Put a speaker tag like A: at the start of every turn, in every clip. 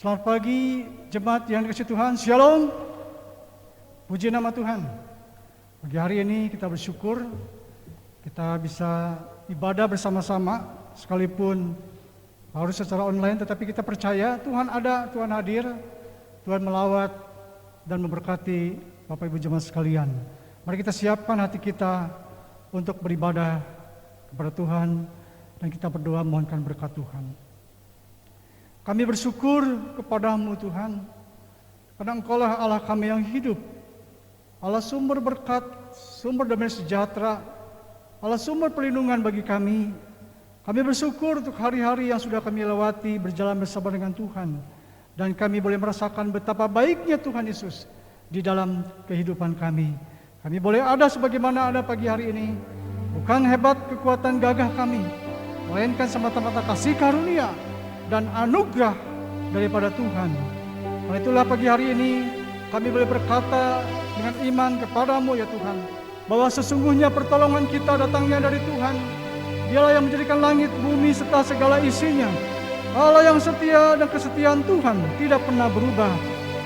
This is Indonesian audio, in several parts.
A: Selamat pagi jemaat yang dikasihi Tuhan. Shalom. Puji nama Tuhan. Pagi hari ini kita bersyukur kita bisa ibadah bersama-sama sekalipun harus secara online, tetapi kita percaya Tuhan ada, Tuhan hadir, Tuhan melawat dan memberkati Bapak Ibu jemaat sekalian. Mari kita siapkan hati kita untuk beribadah kepada Tuhan dan kita berdoa mohonkan berkat Tuhan. Kami bersyukur kepada-Mu Tuhan, karena Engkau-lah Allah kami yang hidup, Allah sumber berkat, sumber damai sejahtera, Allah sumber perlindungan bagi kami. Kami bersyukur untuk hari-hari yang sudah kami lewati berjalan bersama dengan Tuhan, dan kami boleh merasakan betapa baiknya Tuhan Yesus di dalam kehidupan kami. Kami boleh ada sebagaimana ada pagi hari ini, bukan hebat kekuatan gagah kami, melainkan semata-mata kasih karunia dan anugerah daripada Tuhan. Karena itulah pagi hari ini kami boleh berkata dengan iman kepada-Mu ya Tuhan, bahwa sesungguhnya pertolongan kita datangnya dari Tuhan. Dialah yang menjadikan langit, bumi serta segala isinya. Allah yang setia dan kesetiaan Tuhan tidak pernah berubah,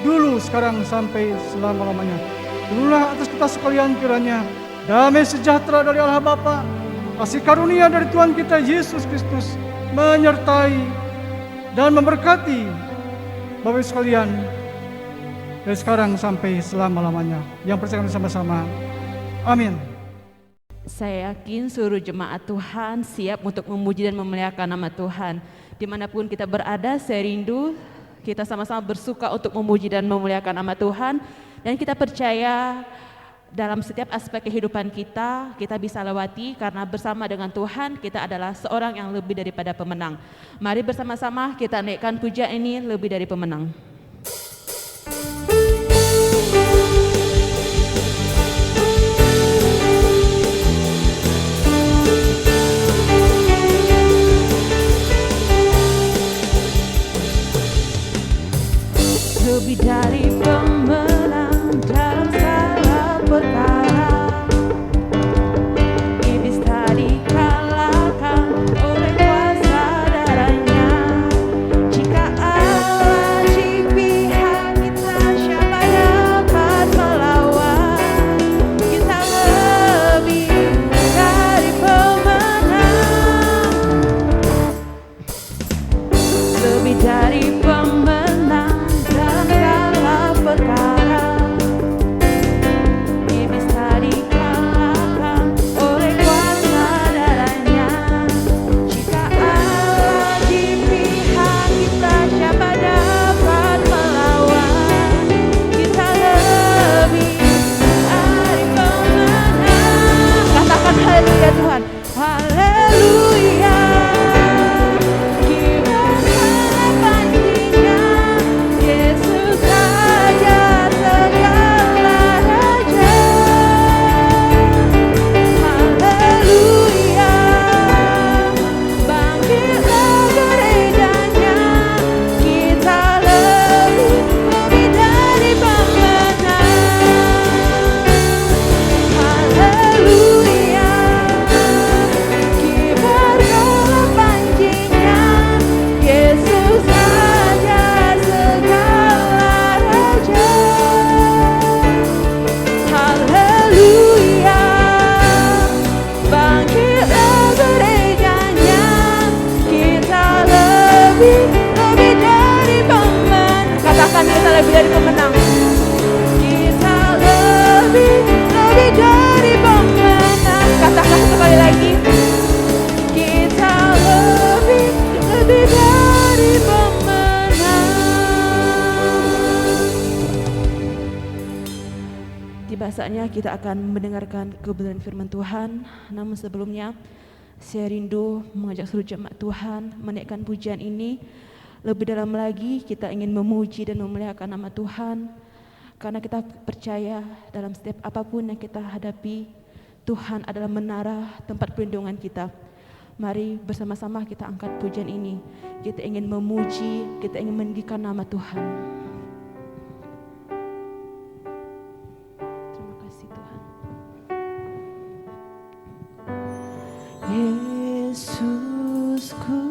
A: dulu, sekarang, sampai selama-lamanya. Turunlah atas kita sekalian kiranya damai sejahtera dari Allah Bapa, kasih karunia dari Tuhan kita Yesus Kristus menyertai dan memberkati Bapak Ibu sekalian dari sekarang sampai selama-lamanya. Yang percaya bersama-sama. Amin.
B: Saya yakin seluruh jemaat Tuhan siap untuk memuji dan memuliakan nama Tuhan. Dimanapun kita berada, saya rindu kita sama-sama bersuka untuk memuji dan memuliakan nama Tuhan. Dan kita percaya dalam setiap aspek kehidupan kita bisa lewati, karena bersama dengan Tuhan kita adalah seorang yang lebih daripada pemenang. Mari bersama-sama kita naikkan pujian ini, lebih dari pemenang. Lebih dari pemenang dalam segala perkara, iblis tak dikalahkan oleh kuasa darahnya. Jika Allah di pihak kita, siapa dapat melawan? Kita lebih dari pemenang, lebih dari pemenang dalam segala perkara. Iblis tak dikalahkan oleh kuasa darahnya. Jika Allah di pihak kita, siapa dapat melawan? Kita lebih dari pemenang. Katakan haleluya Tuhan, haleluya. Yesus saja segala raja. Haleluya. Bangkitlah gerejanya, kita lebih dari pemenang. Haleluya. Kibarkanlah pancinya, Yesus saja segala raja. Haleluya. Bangkitlah gerejanya, kita lebih dari pemenang. Katakan kita lebih dari pemenang. Kita lebih dari pemenang. Katakan sekali lagi. Kita lebih dari pemenang. Tiba saatnya kita akan mendengarkan kebenaran firman Tuhan. Namun sebelumnya saya rindu mengajak seluruh jemaat Tuhan menaikkan pujian ini. Lebih dalam lagi kita ingin memuji dan memuliakan nama Tuhan, karena kita percaya dalam setiap apapun yang kita hadapi, Tuhan adalah menara tempat perlindungan kita. Mari bersama-sama kita angkat pujian ini. Kita ingin memuji, kita ingin meninggikan nama Tuhan. Terima kasih Tuhan. Yesusku,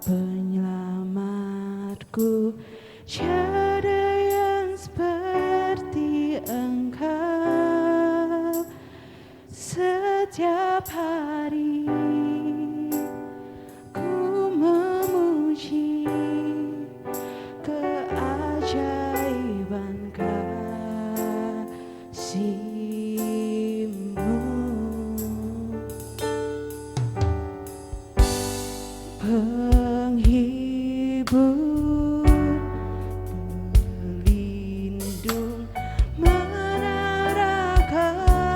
B: penyelamat setiap hari ku memuji keajaiban kasih-Mu. Penghibur, pelindung, menara kekuatan,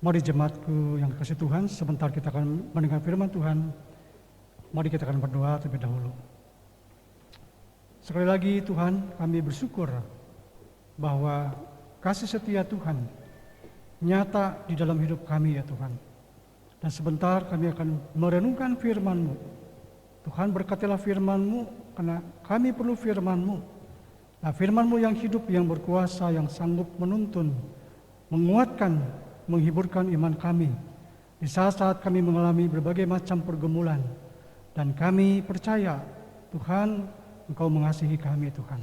A: Mari jemaatku yang kasih Tuhan, sebentar kita akan mendengar firman Tuhan. Mari kita akan berdoa terlebih dahulu. Sekali lagi Tuhan, kami bersyukur bahwa kasih setia Tuhan nyata di dalam hidup kami ya Tuhan. Dan sebentar kami akan merenungkan firman-Mu. Tuhan, berkatilah firman-Mu, karena kami perlu firman-Mu. Nah, firman-Mu yang hidup, yang berkuasa, yang sanggup menuntun, menguatkan, menghiburkan iman kami di saat-saat kami mengalami berbagai macam pergumulan. Dan kami percaya, Tuhan, Engkau mengasihi kami Tuhan.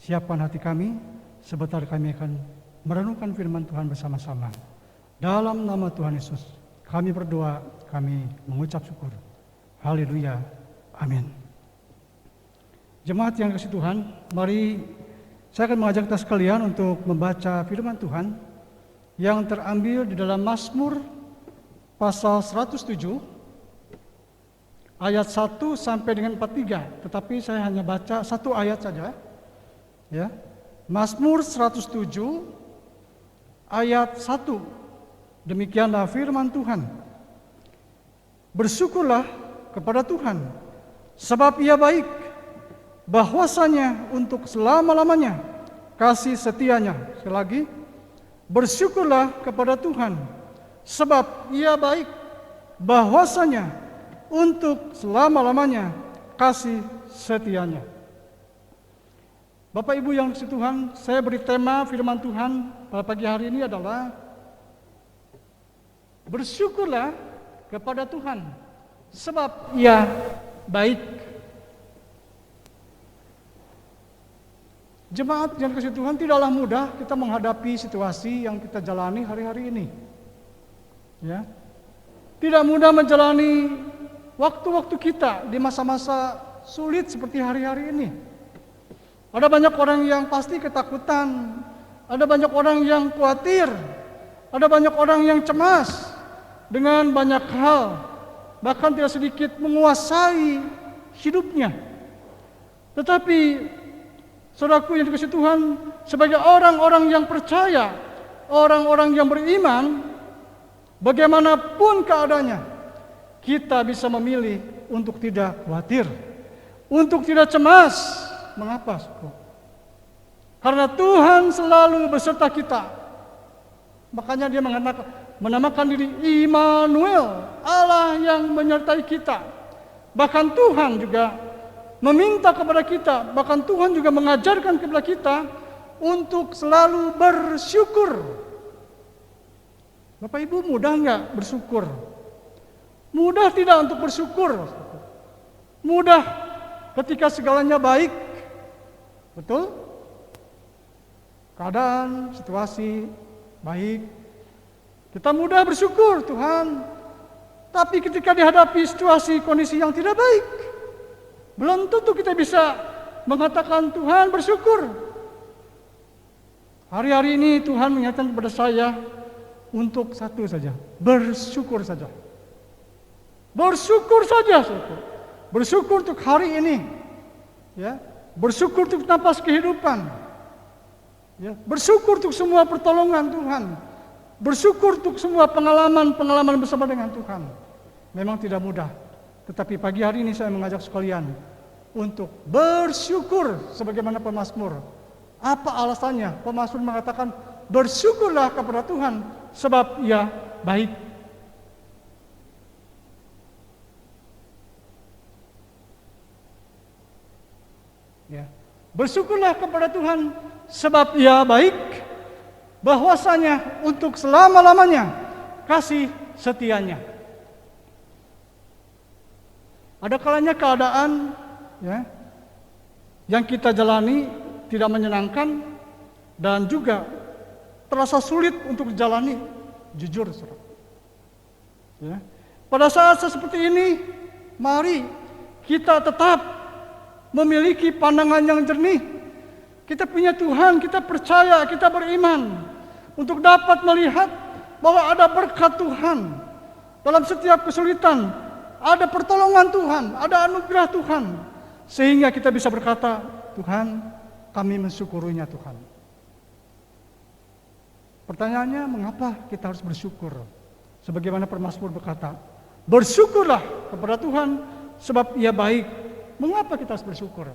A: Siapkan hati kami, sebentar kami akan merenungkan firman Tuhan bersama-sama. Dalam nama Tuhan Yesus, kami berdoa, kami mengucap syukur. Haleluya, amin. Jemaat yang kasih Tuhan, mari saya akan mengajak kita sekalian untuk membaca firman Tuhan yang terambil di dalam Mazmur pasal 107 ayat 1 sampai dengan 43, tetapi saya hanya baca satu ayat saja. Ya. Mazmur 107 ayat 1. Demikianlah firman Tuhan. Bersyukurlah kepada Tuhan, sebab Ia baik, bahwasanya untuk selama-lamanya kasih setianya. Sekali lagi, bersyukurlah kepada Tuhan, sebab Ia baik, bahwasanya untuk selama-lamanya kasih setianya. Bapak Ibu yang kasih Tuhan, saya beri tema firman Tuhan pada pagi hari ini adalah bersyukurlah kepada Tuhan, sebab Ia baik. Jemaat yang kasih Tuhan, tidaklah mudah kita menghadapi situasi yang kita jalani hari-hari ini. Ya. Tidak mudah menjalani waktu-waktu kita di masa-masa sulit seperti hari-hari ini. Ada banyak orang yang pasti ketakutan, ada banyak orang yang khawatir, ada banyak orang yang cemas dengan banyak hal, bahkan tidak sedikit menguasai hidupnya. Tetapi saudaraku yang dikasihi Tuhan, sebagai orang-orang yang percaya, orang-orang yang beriman, bagaimanapun keadaannya, kita bisa memilih untuk tidak khawatir, untuk tidak cemas. Mengapa? Karena Tuhan selalu beserta kita. Makanya Dia menamakan diri Immanuel, Allah yang menyertai kita. Bahkan Tuhan juga meminta kepada kita, bahkan Tuhan juga mengajarkan kepada kita untuk selalu bersyukur. Bapak Ibu, mudah nggak bersyukur? Mudah tidak untuk bersyukur? Mudah ketika segalanya baik, betul? Keadaan, situasi baik, kita mudah bersyukur Tuhan. Tapi ketika dihadapi situasi kondisi yang tidak baik, belum tentu kita bisa mengatakan Tuhan bersyukur. Hari-hari ini Tuhan mengingatkan kepada saya untuk satu saja, bersyukur saja. Bersyukur saja, saudara. Bersyukur untuk hari ini, ya. Bersyukur untuk napas kehidupan, ya. Bersyukur untuk semua pertolongan Tuhan. Bersyukur untuk semua pengalaman bersama dengan Tuhan. Memang tidak mudah, tetapi pagi hari ini saya mengajak sekalian untuk bersyukur sebagaimana pemazmur. Apa alasannya? Pemazmur mengatakan bersyukurlah kepada Tuhan sebab Ia baik. Ya. Bersyukurlah kepada Tuhan sebab Ia baik, bahwasanya untuk selama-lamanya kasih setianya. Ada kalanya keadaan, ya, yang kita jalani tidak menyenangkan dan juga terasa sulit untuk dijalani, jujur, saudara. Ya. Pada saat seperti ini, mari kita tetap memiliki pandangan yang jernih. Kita punya Tuhan, kita percaya, kita beriman untuk dapat melihat bahwa ada berkat Tuhan dalam setiap kesulitan, ada pertolongan Tuhan, ada anugerah Tuhan, sehingga kita bisa berkata, Tuhan, kami mensyukurinya Tuhan. Pertanyaannya, mengapa kita harus bersyukur? Sebagaimana pemazmur berkata, bersyukurlah kepada Tuhan sebab Ia baik. Mengapa kita harus bersyukur?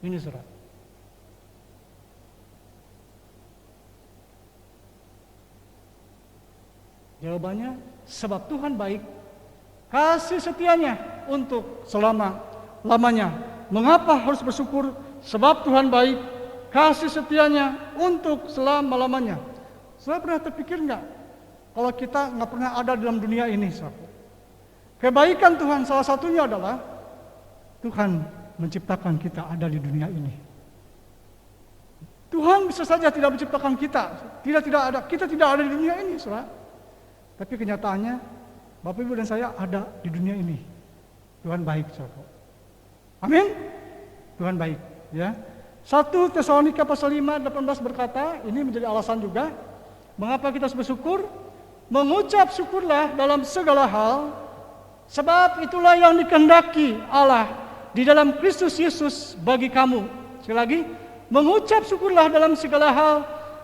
A: Ini saudara. Jawabannya, sebab Tuhan baik, kasih setianya untuk selama-lamanya. Mengapa harus bersyukur? Sebab Tuhan baik, kasih setianya untuk selama-lamanya. Saudara pernah terpikir enggak, kalau kita nggak pernah ada dalam dunia ini, saudara? Kebaikan Tuhan salah satunya adalah Tuhan menciptakan kita ada di dunia ini. Tuhan bisa saja tidak menciptakan kita, kita tidak ada di dunia ini, saudara. Tapi kenyataannya, Bapak Ibu dan saya ada di dunia ini. Tuhan baik, saudara. Amin. Tuhan baik, ya. 1 Tesalonika pasal 5:18 berkata, ini menjadi alasan juga mengapa kita harus bersyukur. Mengucap syukurlah dalam segala hal, sebab itulah yang dikehendaki Allah di dalam Kristus Yesus bagi kamu. Sekali lagi, mengucap syukurlah dalam segala hal,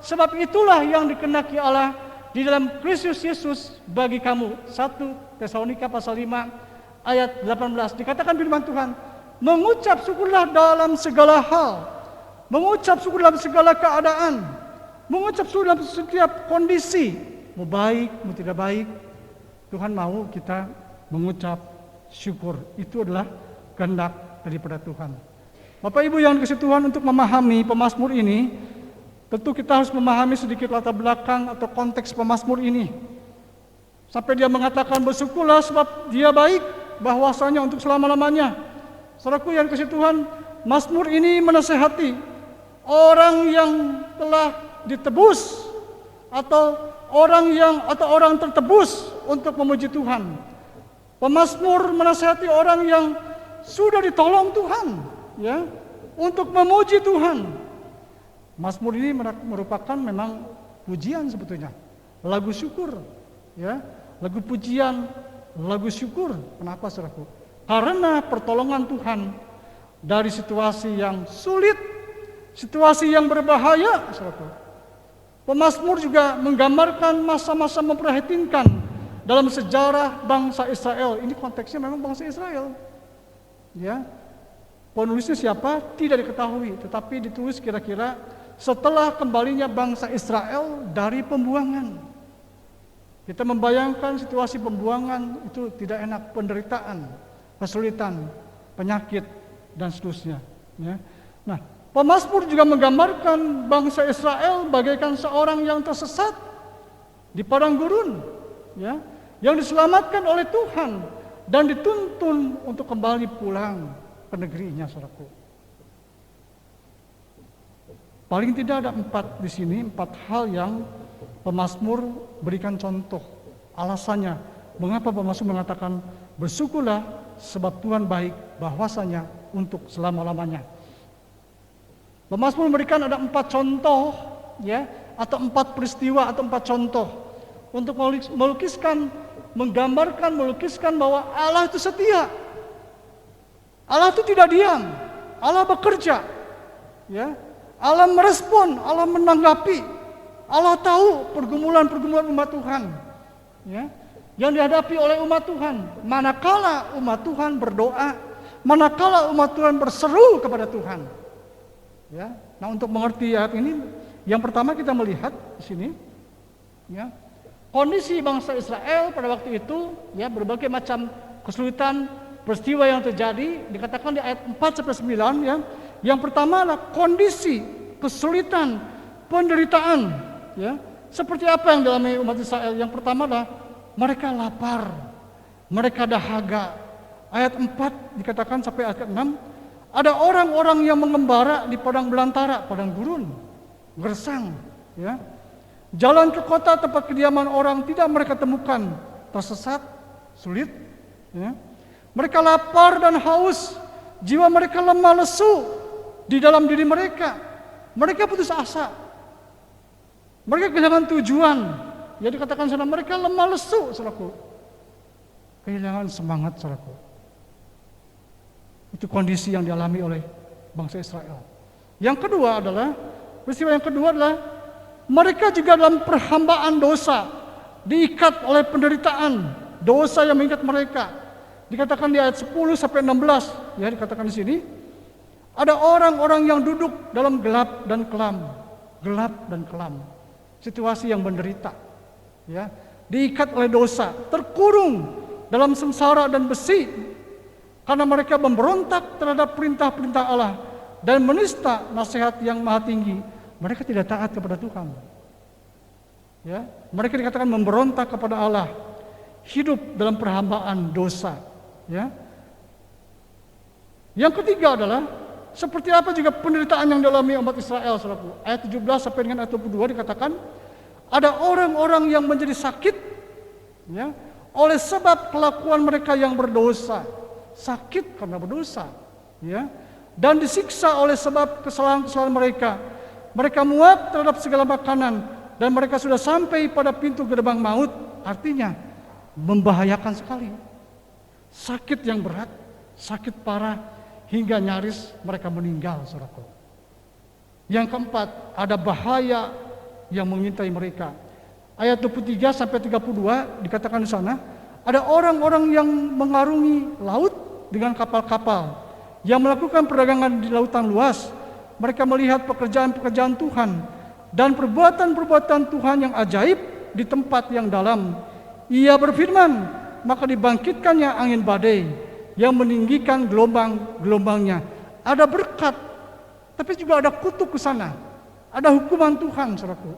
A: sebab itulah yang dikehendaki Allah di dalam Kristus Yesus bagi kamu. 1 Tesalonika pasal 5 ayat 18 dikatakan firman Tuhan, mengucap syukurlah dalam segala hal, mengucap syukur dalam segala keadaan, mengucap syukur dalam setiap kondisi, mau baik mau tidak baik, Tuhan mau kita mengucap syukur. Itu adalah kehendak daripada Tuhan. Bapak Ibu yang dikasihi Tuhan, untuk memahami pemazmur ini, tentu kita harus memahami sedikit latar belakang atau konteks pemazmur ini. Sampai dia mengatakan bersyukurlah sebab Dia baik, bahwasanya untuk selama-lamanya. Saudaraku yang dikasihi Tuhan, mazmur ini menasihati orang yang telah ditebus atau orang tertebus untuk memuji Tuhan. Pemazmur menasihati orang yang sudah ditolong Tuhan, ya, untuk memuji Tuhan. Mazmur ini merupakan memang pujian sebetulnya, lagu syukur, ya, lagu pujian, lagu syukur. Kenapa, saudaraku? Karena pertolongan Tuhan dari situasi yang sulit, situasi yang berbahaya, saudaraku. Pemazmur juga menggambarkan masa-masa memprihatinkan dalam sejarah bangsa Israel. Ini konteksnya memang bangsa Israel, ya. Penulisnya siapa? Tidak diketahui, tetapi ditulis kira-kira setelah kembalinya bangsa Israel dari pembuangan. Kita membayangkan situasi pembuangan itu tidak enak, penderitaan, kesulitan, penyakit, dan seterusnya, ya. Nah, pemazmur juga menggambarkan bangsa Israel bagaikan seorang yang tersesat di padang gurun, ya, yang diselamatkan oleh Tuhan dan dituntun untuk kembali pulang ke negerinya, saudaraku. Paling tidak ada 4 di sini, 4 hal yang pemazmur berikan contoh. Alasannya, mengapa pemazmur mengatakan bersyukurlah sebab Tuhan baik, bahwasanya untuk selama-lamanya. Pemazmur memberikan ada 4 contoh, ya, atau 4 peristiwa atau 4 contoh untuk melukiskan bahwa Allah itu setia. Allah itu tidak diam, Allah bekerja, ya. Allah merespon, Allah menanggapi, Allah tahu pergumulan-pergumulan umat Tuhan, ya, yang dihadapi oleh umat Tuhan. Manakala umat Tuhan berdoa, manakala umat Tuhan berseru kepada Tuhan, ya. Nah, untuk mengerti ayat ini, yang pertama kita melihat di sini, ya, kondisi bangsa Israel pada waktu itu, ya, berbagai macam kesulitan, peristiwa yang terjadi, dikatakan di ayat 4-9, ya. Yang pertama adalah kondisi, kesulitan, penderitaan, ya. Seperti apa yang dialami umat Israel? Yang pertama adalah mereka lapar, mereka dahaga. Ayat 4 dikatakan sampai ayat 6, ada orang-orang yang mengembara di padang belantara, padang gurun, gersang, ya. Jalan ke kota tempat kediaman orang tidak mereka temukan, tersesat, sulit, ya. Mereka lapar dan haus, jiwa mereka lemah lesu di dalam diri mereka. Mereka putus asa, mereka kehilangan tujuan. Ya, dikatakan sana mereka lemah lesu, saudaraku. Kehilangan semangat, saudaraku. Itu kondisi yang dialami oleh bangsa Israel. Yang kedua adalah Peristiwa yang kedua adalah mereka juga dalam perhambaan dosa, diikat oleh penderitaan dosa yang mengikat mereka. Dikatakan di ayat 10 sampai 16, ya dikatakan di sini, ada orang-orang yang duduk dalam gelap dan kelam. Gelap dan kelam. Situasi yang menderita. Ya, diikat oleh dosa, terkurung dalam sengsara dan besi karena mereka memberontak terhadap perintah-perintah Allah dan menista nasihat yang maha tinggi. Mereka tidak taat kepada Tuhan. Ya, mereka dikatakan memberontak kepada Allah, hidup dalam perhambaan dosa. Ya. Yang ketiga adalah seperti apa juga penderitaan yang dialami umat Israel, saudaraku. Ayat 17 sampai dengan ayat 22 dikatakan ada orang-orang yang menjadi sakit, ya, oleh sebab kelakuan mereka yang berdosa, sakit karena berdosa, ya, dan disiksa oleh sebab kesalahan-kesalahan mereka. Mereka muak terhadap segala makanan dan mereka sudah sampai pada pintu gerbang maut. Artinya membahayakan sekali. Sakit yang berat, sakit parah hingga nyaris mereka meninggal, saudaraku. Yang keempat, ada bahaya yang mengintai mereka. Ayat 23 sampai 32 dikatakan di sana, ada orang-orang yang mengarungi laut dengan kapal-kapal yang melakukan perdagangan di lautan luas. Mereka melihat pekerjaan-pekerjaan Tuhan dan perbuatan-perbuatan Tuhan yang ajaib di tempat yang dalam. Ia berfirman, maka dibangkitkannya angin badai yang meninggikan gelombang-gelombangnya. Ada berkat, tapi juga ada kutuk ke sana. Ada hukuman Tuhan, saudaraku.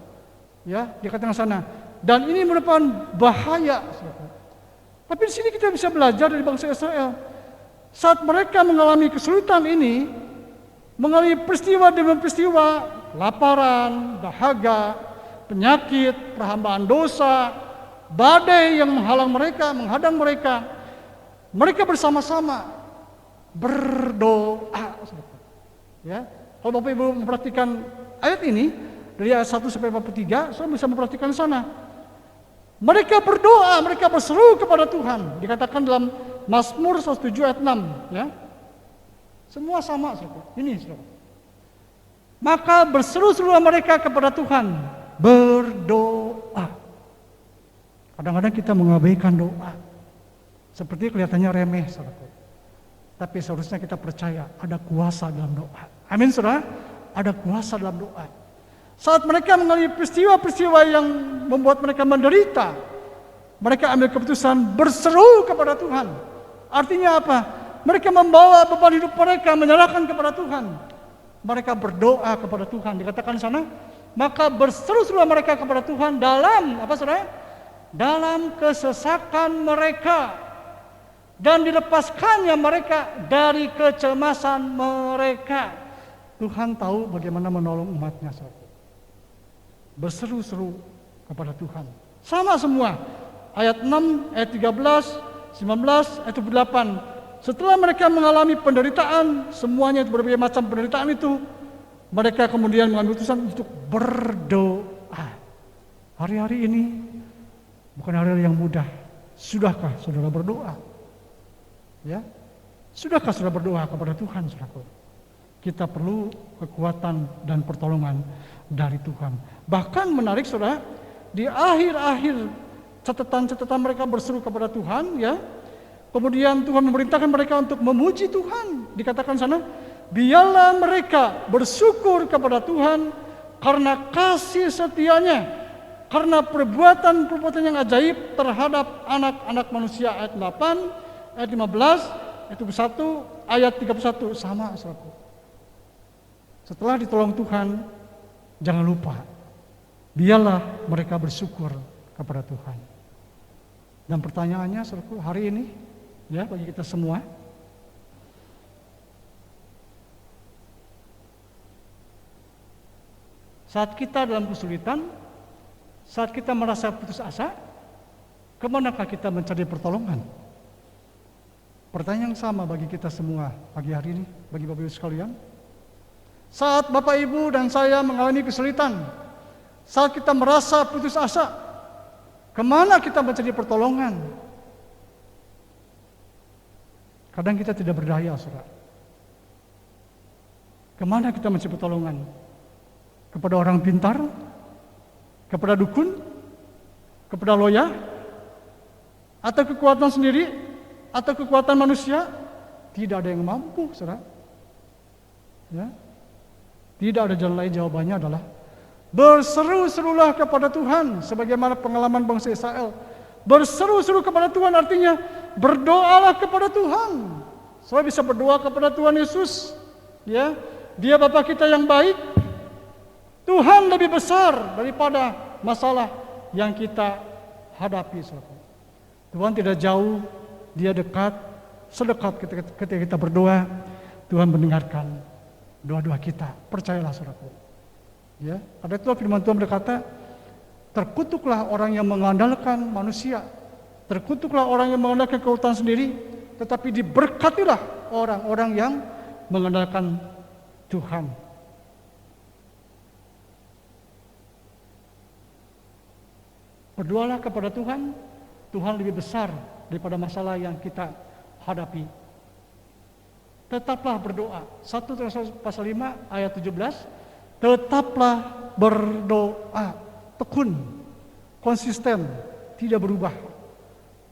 A: Ya, dikatakan sana. Dan ini merupakan bahaya, saudaraku. Tapi di sini kita bisa belajar dari bangsa Israel. Saat mereka mengalami kesulitan ini, mengalami peristiwa demi peristiwa, laparan, dahaga, penyakit, perhambaan dosa, badai yang menghalang mereka, menghadang mereka. Mereka bersama-sama berdoa. Ya, kalau Bapak Ibu memperhatikan ayat ini dari ayat 1 sampai 43, saya bisa memperhatikan sana. Mereka berdoa, mereka berseru kepada Tuhan. Dikatakan dalam Mazmur 107 ayat 6, ya. Semua sama, saudara. Ini, saudara. Maka berseru-serulah mereka kepada Tuhan, berdoa. Kadang-kadang kita mengabaikan doa. Seperti kelihatannya remeh, saudara. Tapi seharusnya kita percaya ada kuasa dalam doa. Amin, saudara. Ada kuasa dalam doa. Saat mereka mengalami peristiwa-peristiwa yang membuat mereka menderita, mereka ambil keputusan berseru kepada Tuhan. Artinya apa? Mereka membawa beban hidup mereka, menyerahkan kepada Tuhan. Mereka berdoa kepada Tuhan. Dikatakan di sana, maka berseru-serulah mereka kepada Tuhan dalam apa, saudara? Dalam kesesakan mereka, dan dilepaskannya mereka dari kecemasan mereka. Tuhan tahu bagaimana menolong umatnya, saudara. Berseru-seru kepada Tuhan. Sama semua. Ayat 6, ayat 13, 19, ayat 28. Setelah mereka mengalami penderitaan, semuanya berbagai macam penderitaan itu, mereka kemudian mengambil keputusan untuk berdoa. Hari-hari ini bukan hari yang mudah. Sudahkah saudara berdoa? Ya, sudahkah saudara berdoa kepada Tuhan, saudaraku? Kita perlu kekuatan dan pertolongan dari Tuhan. Bahkan menarik, saudara, di akhir-akhir catatan-catatan mereka berseru kepada Tuhan, ya. Kemudian Tuhan memerintahkan mereka untuk memuji Tuhan. Dikatakan sana, biarlah mereka bersyukur kepada Tuhan karena kasih setianya, karena perbuatan-perbuatan yang ajaib terhadap anak-anak manusia. Ayat 8, ayat 15, ayat 21, ayat 31. Sama, saudaraku. Setelah ditolong Tuhan, jangan lupa, biarlah mereka bersyukur kepada Tuhan. Dan pertanyaannya, saudaraku, hari ini, ya, bagi kita semua, saat kita dalam kesulitan, saat kita merasa putus asa, kemanakah kita mencari pertolongan? Pertanyaan yang sama bagi kita semua pagi hari ini, bagi Bapak Ibu sekalian. Saat Bapak Ibu dan saya mengalami kesulitan, saat kita merasa putus asa, kemana kita mencari pertolongan? Kadang kita tidak berdaya, saudara. Kemana kita mencari pertolongan? kepada orang pintar, kepada dukun, kepada loya, atau kekuatan sendiri, atau kekuatan manusia? Tidak ada yang mampu, saudara. Ya. Tidak ada jalan lain, jawabannya adalah berseru-serulah kepada Tuhan, sebagaimana pengalaman bangsa Israel. Berseru-seru kepada Tuhan artinya berdoalah kepada Tuhan. Saya bisa berdoa kepada Tuhan Yesus. Ya, Dia Bapa kita yang baik. Tuhan lebih besar daripada masalah yang kita hadapi, saudara. Tuhan tidak jauh, Dia dekat, sedekat ketika kita berdoa. Tuhan mendengarkan doa-doa kita. Percayalah, saudaraku. Ya, ada itu firman Tuhan berkata, terkutuklah orang yang mengandalkan manusia, terkutuklah orang yang mengandalkan kekuatan sendiri, tetapi diberkatilah orang-orang yang mengandalkan Tuhan. Berdoalah kepada Tuhan. Tuhan lebih besar daripada masalah yang kita hadapi. Tetaplah berdoa. 1 Korintus pasal 5 ayat 17. Tetaplah berdoa. Tekun, konsisten, tidak berubah.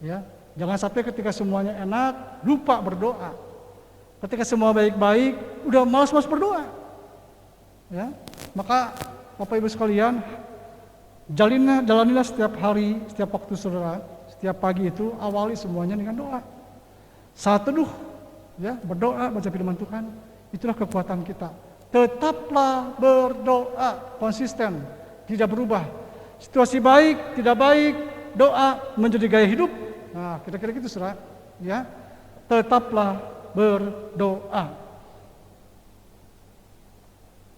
A: Ya, jangan sampai ketika semuanya enak lupa berdoa. Ketika semua baik-baik udah malas-malas berdoa. Ya, maka Bapak Ibu sekalian, jalanilah setiap hari, setiap waktu saudara, setiap pagi itu awali semuanya dengan doa. Saat teduh, ya, berdoa, baca firman Tuhan, itulah kekuatan kita. Tetaplah berdoa, konsisten, tidak berubah. Situasi baik, tidak baik, doa menjadi gaya hidup. Nah, kira-kira gitu, saudara. Ya, tetaplah berdoa.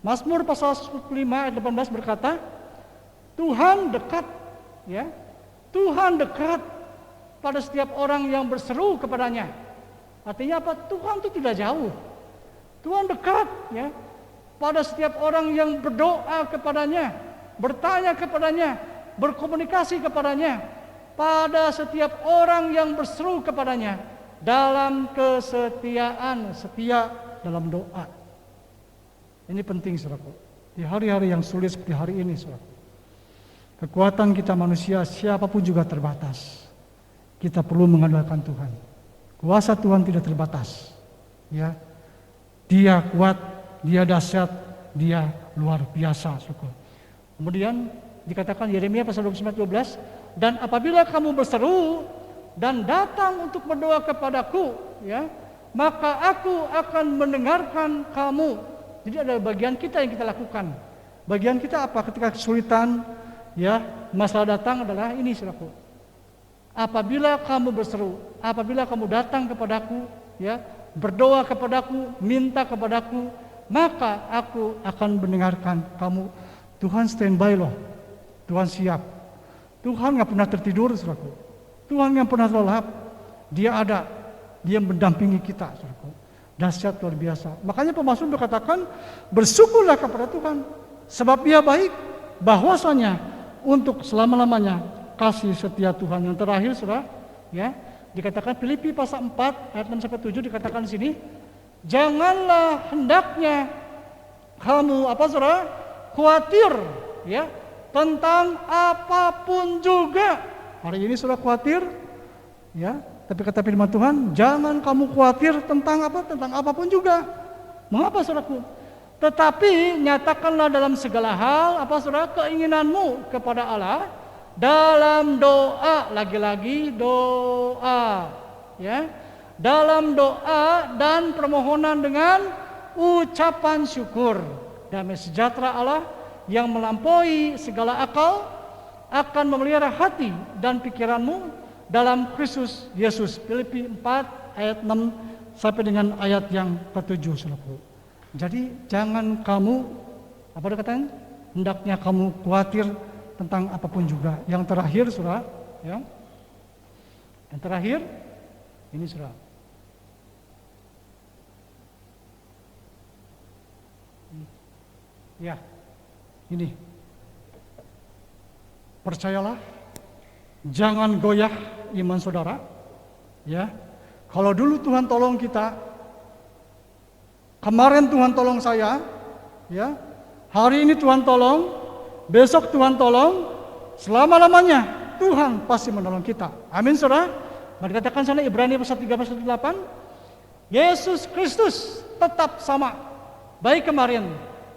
A: Mazmur pasal 5 ayat 18 berkata, Tuhan dekat, ya. Tuhan dekat pada setiap orang yang berseru kepadanya. Artinya apa? Tuhan itu tidak jauh. Tuhan dekat, ya, pada setiap orang yang berdoa kepadanya, bertanya kepadanya, berkomunikasi kepadanya, pada setiap orang yang berseru kepadanya dalam kesetiaan, setia dalam doa. Ini penting, saudaraku. Di hari-hari yang sulit seperti hari ini, saudaraku. Kekuatan kita manusia siapapun juga terbatas. Kita perlu mengandalkan Tuhan. Kuasa Tuhan tidak terbatas. Ya, Dia kuat, Dia dahsyat, Dia luar biasa. Syukur. Kemudian dikatakan Yeremia pasal 29:12, dan apabila kamu berseru dan datang untuk berdoa kepadaku, ya, maka aku akan mendengarkan kamu. Jadi ada bagian kita yang kita lakukan. Bagian kita apa ketika kesulitan, ya, masalah datang adalah ini, saudaraku. Apabila kamu berseru, apabila kamu datang kepadaku, ya, berdoa kepadaku, minta kepadaku, maka aku akan mendengarkan kamu. Tuhan standby loh. Tuhan siap. Tuhan nggak pernah tertidur, saudaraku. Tuhan nggak pernah lelap. Dia ada. Dia mendampingi kita, saudaraku. Dahsyat, luar biasa. Makanya pemazmur berkatakan, bersyukurlah kepada Tuhan, sebab Dia baik, bahwasanya untuk selama-lamanya kasih setia Tuhan. Yang terakhir, saudara, ya, dikatakan Filipi pasal 4 ayat 6-7 dikatakan di sini, janganlah hendaknya kamu saudara, khawatir, ya, tentang apapun juga. Hari ini saudara khawatir, ya, tapi kata firman Tuhan, jangan kamu khawatir tentang apapun juga. Mengapa, saudaraku? Tetapi nyatakanlah dalam segala hal saudara, keinginanmu kepada Allah dalam doa, lagi-lagi doa, ya, dalam doa dan permohonan dengan ucapan syukur. Damai sejahtera Allah yang melampaui segala akal akan memelihara hati dan pikiranmu dalam Kristus Yesus. Filipi 4 ayat 6 sampai dengan ayat yang ke-7, saudaraku. Jadi jangan kamu, dikatakan? Hendaknya kamu khawatir tentang apapun juga. Yang terakhir, saudara, ya. Yang terakhir ini, saudara. Ya. Ini. Percayalah, jangan goyah iman saudara. Ya. Kalau dulu Tuhan tolong kita, kemarin Tuhan tolong saya, ya. Hari ini Tuhan tolong, besok Tuhan tolong, selama-lamanya Tuhan pasti menolong kita. Amin, saudara. Mari katakan sana Ibrani pasal 3 pasal 8. Yesus Kristus tetap sama, baik kemarin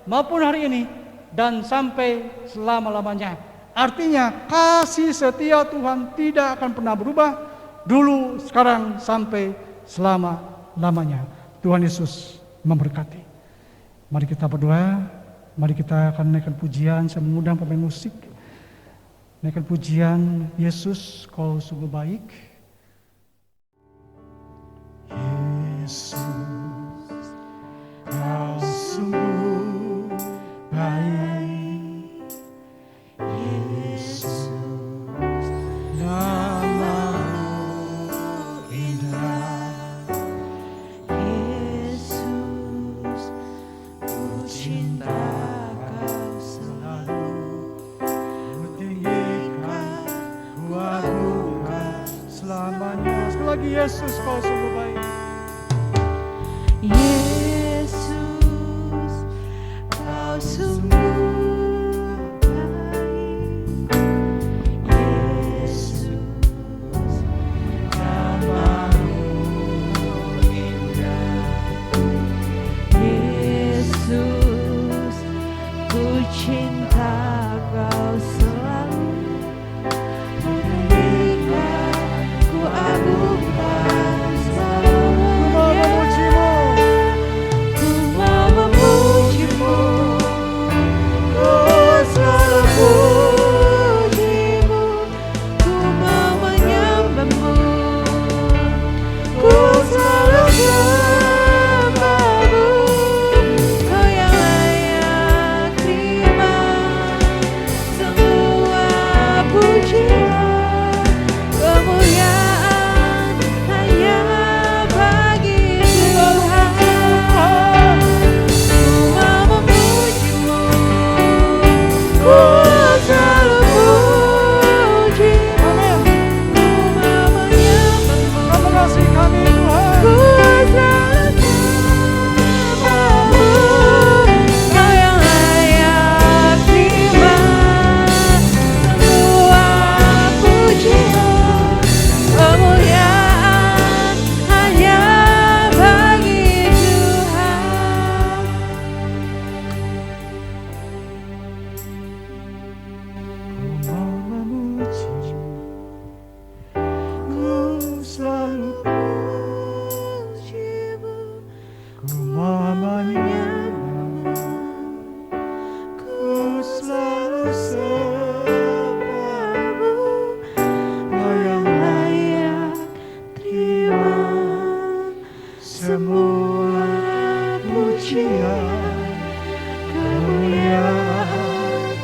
A: maupun hari ini dan sampai selama-lamanya. Artinya kasih setia Tuhan tidak akan pernah berubah, dulu, sekarang, sampai selama-lamanya. Tuhan Yesus memberkati. Mari kita berdoa. Mari kita akan naikkan pujian. Saya mengundang pemain musik. Naikkan pujian, Yesus kau sungguh baik. Yesus kau sungguh baik. Yesus namamu indah.
B: Yesus, ku cinta Kau selalu.
A: Ku tinggikan, ku agungkan selamanya. Sekali lagi, Yesus kau sungguh baik.
B: Yesus, Kau sungguh baik. Yesus,
A: Namamu indah.
B: Yesus, ku cinta Kau selalu. Ku tinggikan, ku agungkan selamanya. Ku mau memujimu, ku selalu pujimu. Ku mau menyembahmu, ku selalu sembahmu. Kau yang layak terima semua pujian, kemuliaan hanya bagi Tuhan. Ku mau memujimu, ku selalu pujimu. Ku mau menyembahmu,
A: Kau mengasihi kami, Tuhan.
B: ku selalu sembahmu. Kau yang layak terima semua pujian, kemuliaan hanya bagi Tuhan.
A: Ku mau memujimu, ku selalu
B: Pujimu,
A: ku mau menyembahmu, ku selalu sembahmu. Kau yang
B: layak terima
A: semua pujian, kemuliaan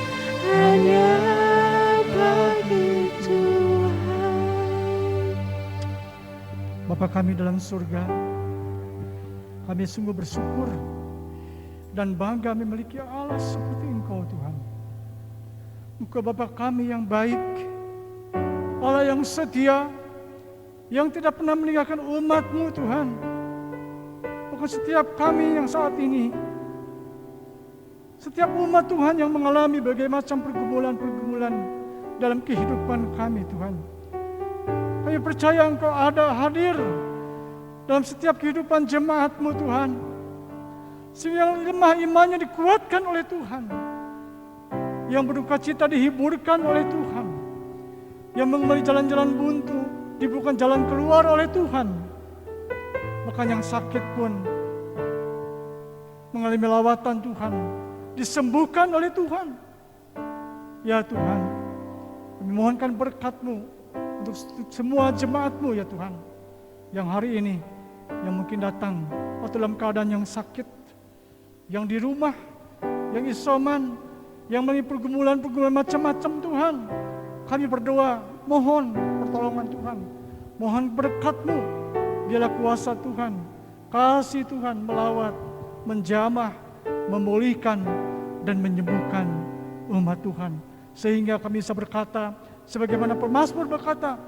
B: hanya bagi Tuhan.
A: Bapa kami dalam surga, kami sungguh bersyukur dan bangga memiliki Allah seperti Engkau, Tuhan. Engkau Bapa kami yang baik, Allah yang setia, yang tidak pernah meninggalkan umat-Mu, Tuhan. Bahkan setiap kami yang saat ini, setiap umat Tuhan yang mengalami berbagai macam pergumulan-pergumulan dalam kehidupan kami, Tuhan. Kami percaya Engkau ada hadir dalam setiap kehidupan jemaat-Mu, Tuhan. Sehingga yang lemah imannya dikuatkan oleh Tuhan. Yang berduka cita dihiburkan oleh Tuhan. Yang mengemali jalan-jalan buntu dibukakan jalan keluar oleh Tuhan. Bahkan yang sakit pun mengalami lawatan Tuhan, disembuhkan oleh Tuhan. Ya Tuhan, kami mohonkan berkat-Mu untuk semua jemaat-Mu ya Tuhan, yang hari ini, yang mungkin datang atau dalam keadaan yang sakit, yang di rumah, yang isoman, yang mengalami pergumulan-pergumulan macam-macam Tuhan. Kami berdoa, mohon pertolongan Tuhan, mohon berkat-Mu, biarlah kuasa Tuhan, kasih Tuhan melawat, menjamah, memulihkan, dan menyembuhkan umat Tuhan. Sehingga kami bisa berkata, sebagaimana pemazmur berkata,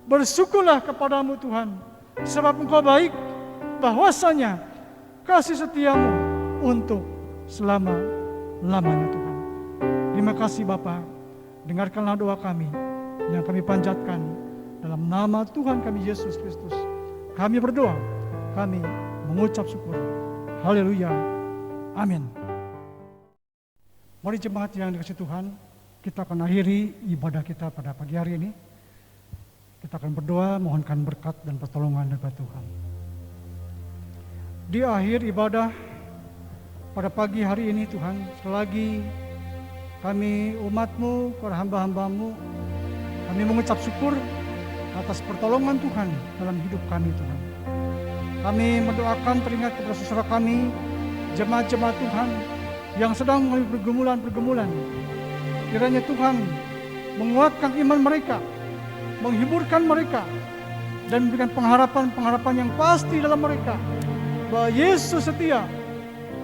A: bersyukurlah kepadamu Tuhan, sebab Engkau baik, bahwasanya kasih setiamu untuk selama selama-lamanya Tuhan. Terima kasih Bapa, dengarkanlah doa kami yang kami panjatkan dalam nama Tuhan kami Yesus Kristus. Kami berdoa, kami mengucap syukur. Haleluya. Amin. Mari jemaat yang dikasihi Tuhan, kita akan akhiri ibadah kita pada pagi hari ini. Kita akan berdoa, mohonkan berkat dan pertolongan dari Tuhan. Di akhir ibadah pada pagi hari ini Tuhan, selagi kami umat-Mu, para hamba-hamba-Mu, kami mengucap syukur atas pertolongan Tuhan dalam hidup kami Tuhan. Kami mendoakan teringat kepada saudara kami, jemaat-jemaat Tuhan yang sedang melalui pergumulan-pergumulan. Kiranya Tuhan menguatkan iman mereka, menghiburkan mereka, dan memberikan pengharapan-pengharapan yang pasti dalam mereka, bahwa Yesus setia,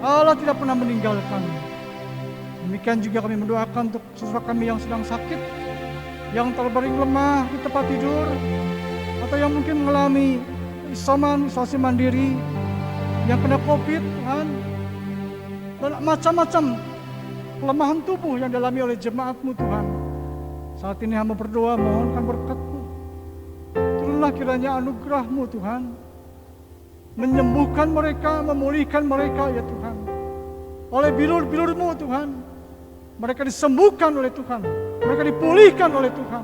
A: Allah tidak pernah meninggalkan. Demikian juga kami mendoakan untuk saudara kami yang sedang sakit, yang terbaring lemah di tempat tidur, atau yang mungkin mengalami isolasi mandiri, yang kena COVID, Tuhan, dan macam-macam kelemahan tubuh yang dialami oleh jemaat-Mu Tuhan. Saat ini hamba berdoa, mohonkan berkat-Mu. Turunlah kiranya anugerah-Mu Tuhan, menyembuhkan mereka, memulihkan mereka ya Tuhan. Oleh bilur-bilur-Mu Tuhan, mereka disembuhkan oleh Tuhan, mereka dipulihkan oleh Tuhan,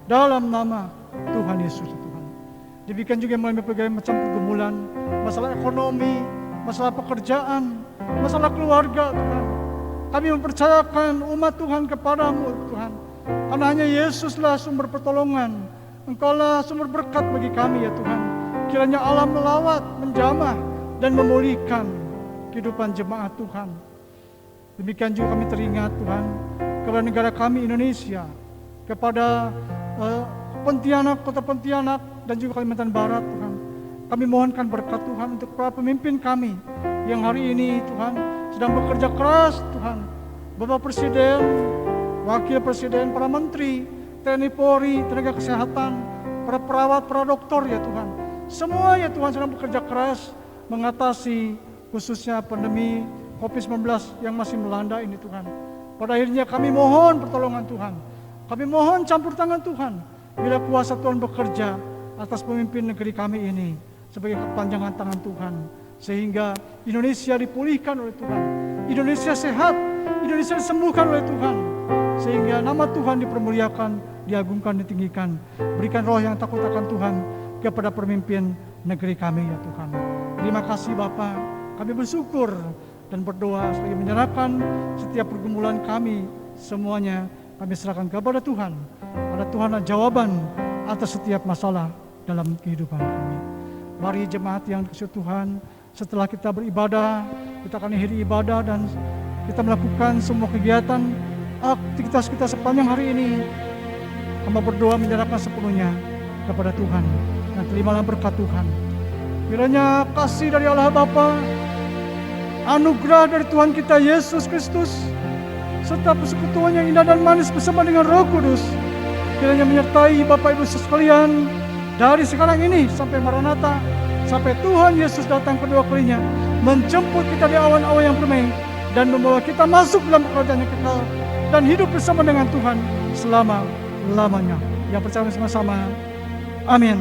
A: dalam nama Tuhan Yesus Tuhan. Demikian juga melalui berbagai macam pergumulan, masalah ekonomi, masalah pekerjaan, masalah keluarga Tuhan. Kami mempercayakan umat Tuhan kepadamu Tuhan, karena hanya Yesuslah sumber pertolongan, Engkaulah sumber berkat bagi kami ya Tuhan. Kiranya Allah melawat, menjamah, dan memulihkan kehidupan jemaat Tuhan. Demikian juga kami teringat Tuhan kepada negara kami Indonesia, kepada Pontianak, kota Pontianak, dan juga Kalimantan Barat Tuhan. Kami mohonkan berkat Tuhan untuk para pemimpin kami yang hari ini Tuhan sedang bekerja keras Tuhan. Bapak Presiden, Wakil Presiden, para Menteri, TNI Polri, tenaga kesehatan, para perawat, para dokter ya Tuhan. Semua ya Tuhan sedang bekerja keras mengatasi khususnya pandemi COVID-19 yang masih melanda ini Tuhan. Pada akhirnya kami mohon pertolongan Tuhan. Kami mohon campur tangan Tuhan. Bila kuasa Tuhan bekerja atas pemimpin negeri kami ini sebagai kepanjangan tangan Tuhan. Sehingga Indonesia dipulihkan oleh Tuhan. Indonesia sehat. Indonesia disembuhkan oleh Tuhan. Sehingga nama Tuhan dipermuliakan, diagungkan, ditinggikan. Berikan roh yang takut akan Tuhan kepada pemimpin negeri kami ya Tuhan. Terima kasih Bapa. Kami bersyukur dan berdoa sebagai menyerahkan setiap pergumulan kami semuanya kami serahkan kepada Tuhan. Pada Tuhan ada jawaban atas setiap masalah dalam kehidupan kami. Mari jemaat yang dikasihi Tuhan, setelah kita beribadah, kita akan akhiri ibadah dan kita melakukan semua kegiatan aktivitas kita sepanjang hari ini. Hamba berdoa menyerahkan sepenuhnya kepada Tuhan dan terimalah berkat Tuhan. Kiranya kasih dari Allah Bapa, anugerah dari Tuhan kita Yesus Kristus, serta persekutuan yang indah dan manis bersama dengan Roh Kudus, kiranya menyertai Bapak Ibu sekalian dari sekarang ini sampai Maranatha, sampai Tuhan Yesus datang kedua kalinya, menjemput kita di awan-awan yang permai dan membawa kita masuk dalam kerajaan yang kekal dan hidup bersama dengan Tuhan selama-lamanya. Yang percaya bersama-sama, amin.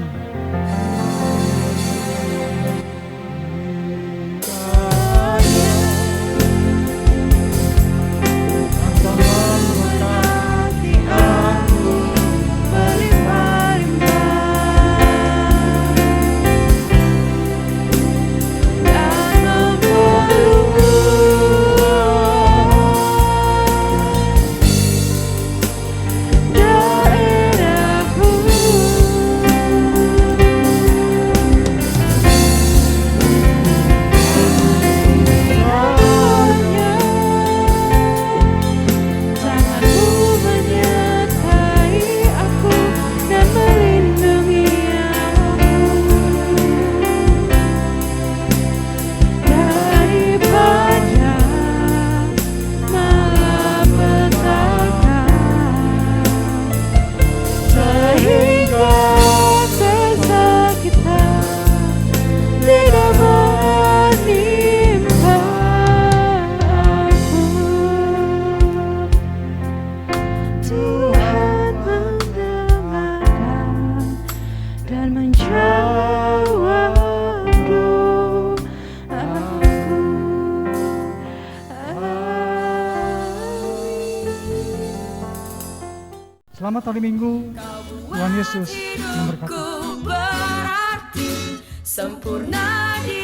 C: Daerahku
A: Selamat hari Minggu. Tuhan Yesus memberkati.
C: Hidupku berarti sempurna di